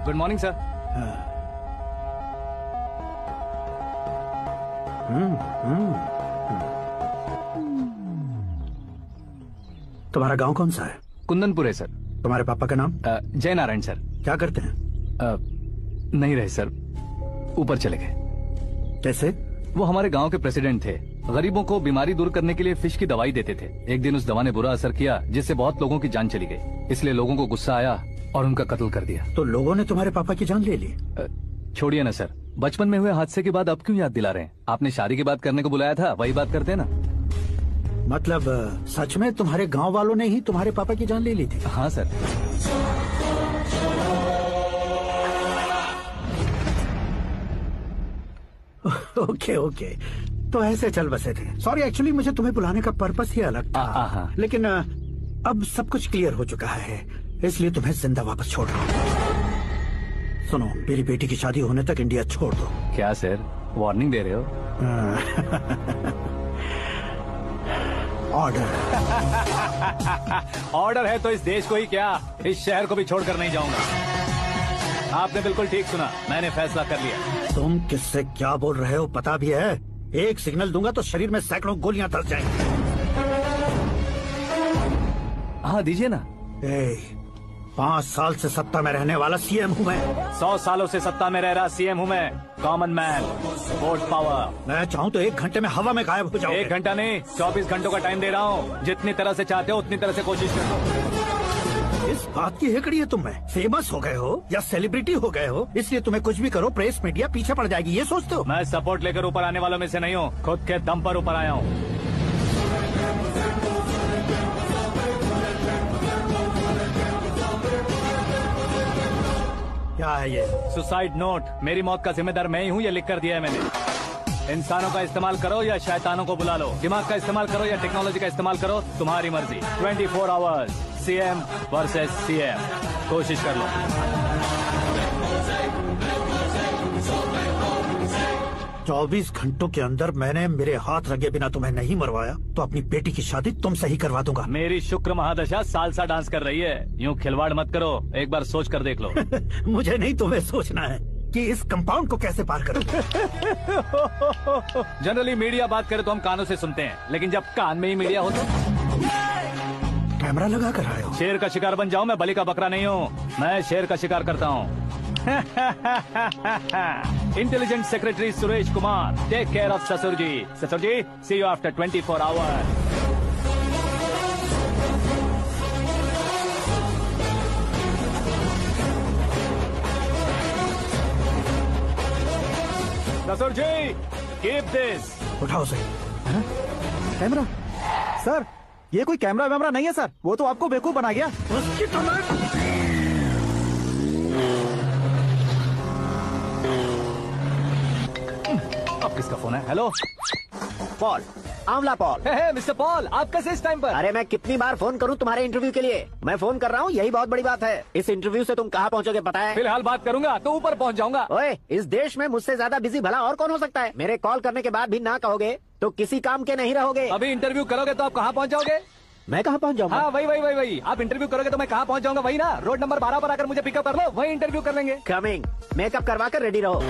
Good morning sir. तुम्हारा गांव कौन सा है? कुंदनपुर है सर। तुम्हारे पापा का नाम? जय नारायण सर। क्या करते हैं? नहीं रहे सर, ऊपर चले गए। कैसे? वो हमारे गांव के प्रेसिडेंट थे। गरीबों को बीमारी दूर करने के लिए फिश की दवाई देते थे। एक दिन उस दवा ने बुरा असर किया जिससे बहुत लोगों की जान चली गई। इसलिए लोगों को गुस्सा आया और उनका कत्ल कर दिया। तो लोगों ने तुम्हारे पापा की जान ले ली? छोड़िए ना सर, बचपन में हुए हादसे के बाद अब क्यों याद दिला रहे हैं? आपने शादी की बात करने को बुलाया था, वही बात करते हैं ना। मतलब सच में तुम्हारे गांव वालों ने ही तुम्हारे पापा की जान ले ली थी? हाँ सर। ओके ओके, तो ऐसे चल बसे थे। सॉरी, एक्चुअली मुझे तुम्हें बुलाने का पर्पस ही अलग था। लेकिन अब सब कुछ क्लियर हो चुका है, इसलिए तुम्हें जिंदा वापस छोड़ रहा हूँ। सुनो, मेरी बेटी की शादी होने तक इंडिया छोड़ दो। क्या सर, वार्निंग दे रहे हो? ऑर्डर। ऑर्डर है तो इस देश को ही क्या, इस शहर को भी छोड़कर नहीं जाऊंगा। आपने बिल्कुल ठीक सुना, मैंने फैसला कर लिया। तुम किससे क्या बोल रहे हो पता भी है? एक सिग्नल दूंगा तो शरीर में सैकड़ों गोलियां धस जाएंगी। हाँ दीजिए ना। 5 साल से सत्ता में रहने वाला सीएम हूँ मैं। 100 सालों से सत्ता में रह रहा सीएम हूँ मैं। Common man, vote power. मैं चाहूँ तो 1 घंटे में हवा में गायब हो जाऊँ। 1 घंटा नहीं, 24 घंटों का टाइम दे रहा हूँ। जितनी तरह से चाहते हो उतनी तरह से कोशिश करो। इस बात की हेकड़ी है तुम में? फेमस हो गए हो या सेलिब्रिटी हो गए हो, इसलिए तुम्हें कुछ भी करो प्रेस मीडिया पीछे पड़ जाएगी, ये सोचते हो? मैं सपोर्ट लेकर ऊपर आने वालों में से नहीं हूँ, खुद के दम पर ऊपर आया हूँ। क्या है ये? Suicide note. मेरी मौत का जिम्मेदार मैं ही हूँ, ये लिख कर दिया है मैंने। इंसानों का इस्तेमाल करो या शैतानों को बुला लो, दिमाग का इस्तेमाल करो या टेक्नोलॉजी का इस्तेमाल करो, तुम्हारी मर्जी। 24 आवर्स सीएम वर्सेस सीएम, कोशिश कर लो। 24 घंटों के अंदर मैंने मेरे हाथ रंगे बिना तुम्हें नहीं मरवाया तो अपनी बेटी की शादी तुमसे ही करवा दूंगा। मेरी शुक्र महादशा सालसा डांस कर रही है, यूं खिलवाड़ मत करो, एक बार सोच कर देख लो। मुझे नहीं, तुम्हें सोचना है कि इस कंपाउंड को कैसे पार करूं। जनरली मीडिया बात करे तो हम कानों से सुनते हैं, लेकिन जब कान में ही मीडिया हो तो कैमरा लगा कर आए हो। शेर का शिकार बन जाऊं, मैं बलि का बकरा नहीं हूँ, मैं शेर का शिकार करता हूँ। Intelligent secretary Suresh Kumar, take care of ससुर जी। ससुर जी, सी यू आफ्टर 24 आवर्स। ससुर जी, कीप दिस। उठाओ सही। कैमरा? सर, ये कोई कैमरा वैमरा नहीं है सर, वो तो आपको बेवकूफ बना गया। उसकी तो अब किसका फोन है? हेलो पॉल, आंवला पॉल। मिस्टर पॉल, आप कैसे इस टाइम पर? अरे मैं कितनी बार फोन करूं तुम्हारे इंटरव्यू के लिए? मैं फोन कर रहा हूं, यही बहुत बड़ी बात है। इस इंटरव्यू से तुम कहां पहुंचोगे पता है? फिलहाल बात करूंगा तो ऊपर पहुंच जाऊंगा। ओए, इस देश में मुझसे ज्यादा बिजी भला और कौन हो सकता है? मेरे कॉल करने के बाद भी ना कहोगे तो किसी काम के नहीं रहोगे। अभी इंटरव्यू करोगे तो आप कहाँ पहुँच जाओगे? मैं कहाँ पहुँच जाऊंगा? हाँ वही। आप इंटरव्यू करोगे तो मैं कहाँ पहुँच जाऊंगा? वही ना, रोड नंबर 12 पर आकर मुझे पिकअप कर लो, वही इंटरव्यू कर लेंगे। कमिंग। मेकअप करवा कर रेडी रहो।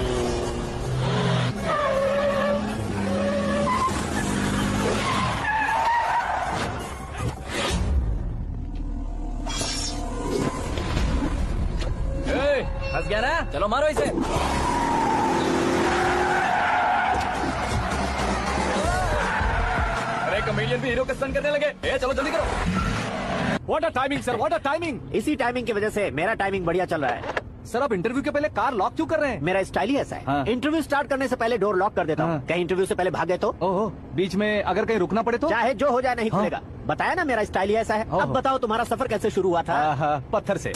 फंस गया ना, चलो मारो इसे। अरे कमेडियन भी हीरो का स्टंट करने लगे। चलो जल्दी करो। What a timing sir, what a timing. इसी टाइमिंग की वजह से मेरा टाइमिंग बढ़िया चल रहा है। सर आप इंटरव्यू के पहले कार लॉक क्यों कर रहे हैं? मेरा स्टाइल ही ऐसा है। हाँ। इंटरव्यू स्टार्ट करने से पहले डोर लॉक कर देता हूँ। कहीं इंटरव्यू से पहले भागे तो? ओहो, बीच में अगर कहीं रुकना पड़े तो? चाहे जो हो जाए नहीं खुलेगा। बताया ना मेरा स्टाइल ही ऐसा है। अब बताओ तुम्हारा सफर कैसे शुरू हुआ था? पत्थर से।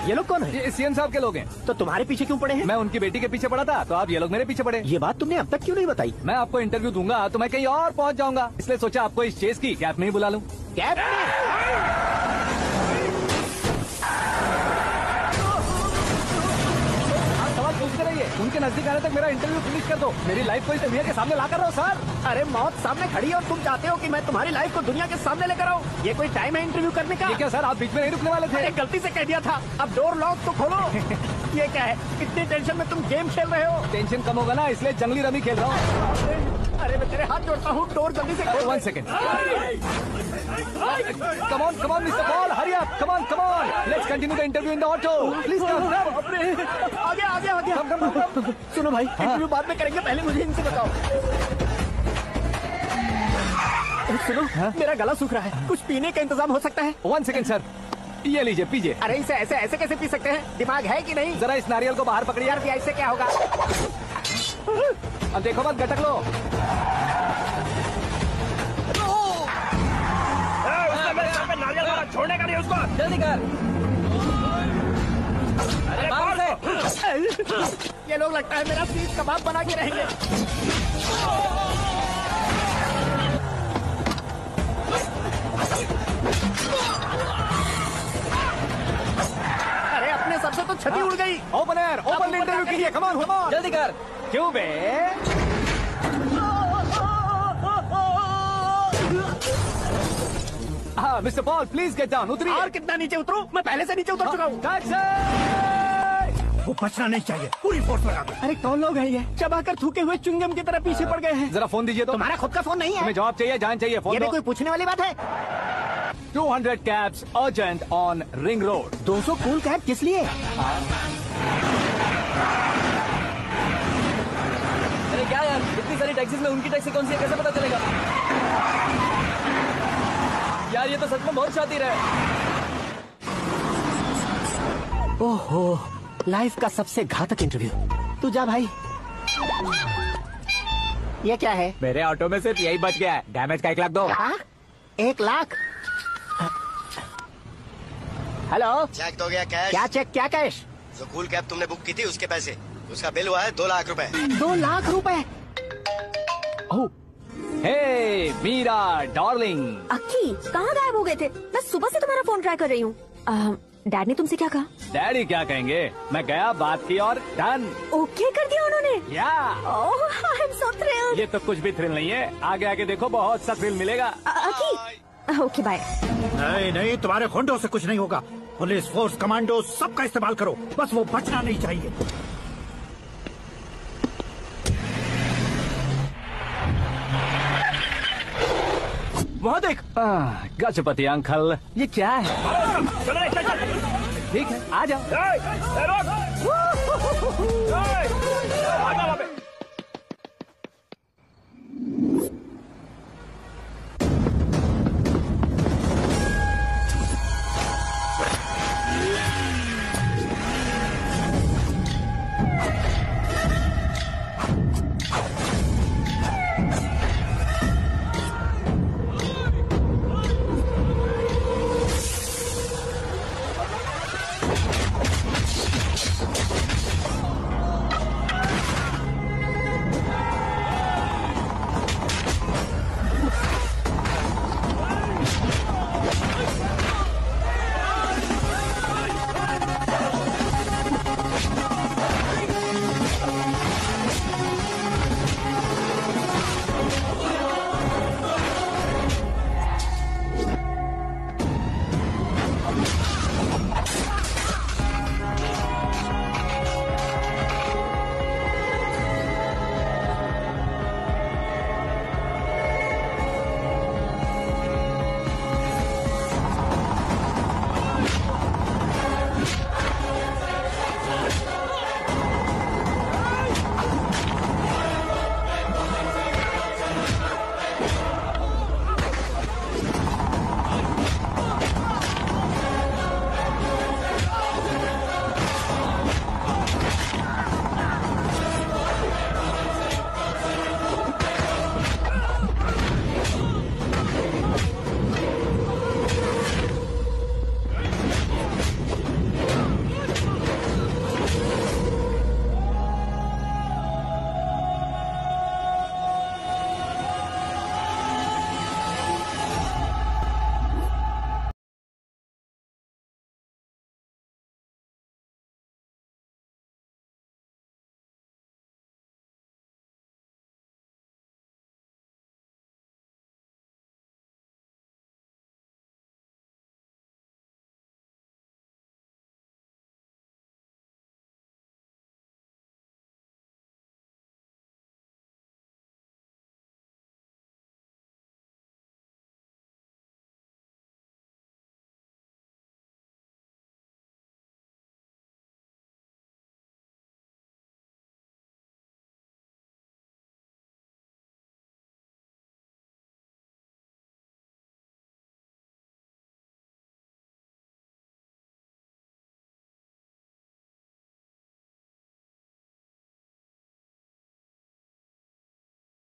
ये लोग कौन है? ये सीएम साहब के लोग हैं। तो तुम्हारे पीछे क्यों पड़े हैं? मैं उनकी बेटी के पीछे पड़ा था तो आप ये लोग मेरे पीछे पड़े। ये बात तुमने अब तक क्यों नहीं बताई? मैं आपको इंटरव्यू दूंगा तो मैं कहीं और पहुंच जाऊंगा, इसलिए सोचा आपको इस चेस की कैप में ही बुला लूं। कैप में? पूछते रहिए, उनके नजदीक आने तक मेरा इंटरव्यू फिनिश कर दो। मेरी लाइफ को इस दुनिया के सामने ला कर रहो सर। अरे मौत सामने खड़ी है और तुम चाहते हो कि मैं तुम्हारी लाइफ को दुनिया के सामने लेकर आऊं? ये कोई टाइम है इंटरव्यू करने का? ये क्या सर, आप बीच में नहीं रुकने वाले थे? अरे गलती से कह दिया था, अब डोर लॉक तो खोलो। ये क्या है, इतनी टेंशन में तुम गेम खेल रहे हो? टेंशन कम होगा ना, इसलिए जंगली रमी खेल रहा हूँ। अरे मैं तेरे हाथ जोड़ता हूँ, डोर जल्दी से खोल। 1 second. Come on, Mr. Paul, hurry up. Come on. Let's continue the interview in the auto. Please come. आगे। Come. सुनो भाई, इंटरव्यू बाद में करेंगे, पहले मुझे इनसे बताओ। सुनो, मेरा गला सूख रहा है, कुछ पीने का इंतजाम हो सकता है? 1 सेकेंड सर, ये लीजिए पीजिए। अरे इसे ऐसे कैसे पी सकते हैं? दिमाग है कि नहीं? जरा इस नारियल को बाहर पकड़िए। यार इससे क्या होगा? अब देखो मत गटक लो। छोड़ने का नहीं उसको, जल्दी कर। ये लोग लगता है मेरा सीख कबाब बना के रहेंगे। अरे अपने सर से तो छती उड़ गई। ओपन एयर, ओपन इंटरव्यू के लिए। कम ऑन जल्दी कर। क्यों बे? हाँ mister Paul, please get down. उतरिए। और कितना नीचे उतरूं? मैं पहले से नीचे उतर चुका हूँ। वो बचना नहीं चाहिए, पूरी फोर्स लगा दो। अरे कौन लोग हैं ये? चबाकर थूके हुए चुंगम की तरह पीछे पड़ गए हैं। जरा फोन दीजिए तो। तुम्हारा खुद का फोन नहीं है? हमें जवाब चाहिए, जान चाहिए। फोन ये भी दो। कोई पूछने वाली बात है? 200 cabs urgent on Ring Road. 200 cool cab किस लिए? अरे क्या यार, इतनी सारी टैक्सीज में उनकी टैक्सी कौन सी है, कैसे पता चलेगा? यार ये तो सच में बहुत शातिर है। ओहो, लाइफ का सबसे घातक इंटरव्यू। तू जा भाई। ये क्या है? मेरे ऑटो में सिर्फ यही बच गया है। डैमेज का 1 लाख दो। हाँ? 1 लाख? हेलो, चेक तो गया कैश। क्या चेक, क्या कैश? जो कूल कैब तुमने बुक की थी उसके पैसे, उसका बिल हुआ है 2 लाख रुपए। 2 लाख रुपए? हे मीरा डार्लिंग। अक्की, कहाँ गायब हो गए थे? मैं सुबह से तुम्हारा फोन ट्राई कर रही हूँ। डैड ने तुमसे क्या कहा? डैडी क्या कहेंगे, मैं गया, बात की और डन। ओके कर दिया उन्होंने? या ओह, आई एम सो थ्रिल्ड। ये तो कुछ भी थ्रिल नहीं है, आगे आगे देखो बहुत सा थ्रिल मिलेगा। अक्की, ओके बाय। नहीं, तुम्हारे होंडो से कुछ नहीं होगा। पुलिस फोर्स, कमांडो, सबका इस्तेमाल करो, बस वो बचना नहीं चाहिए। वहाँ देख। गजपति अंकल, ये क्या है? ठीक है, आ जाओ।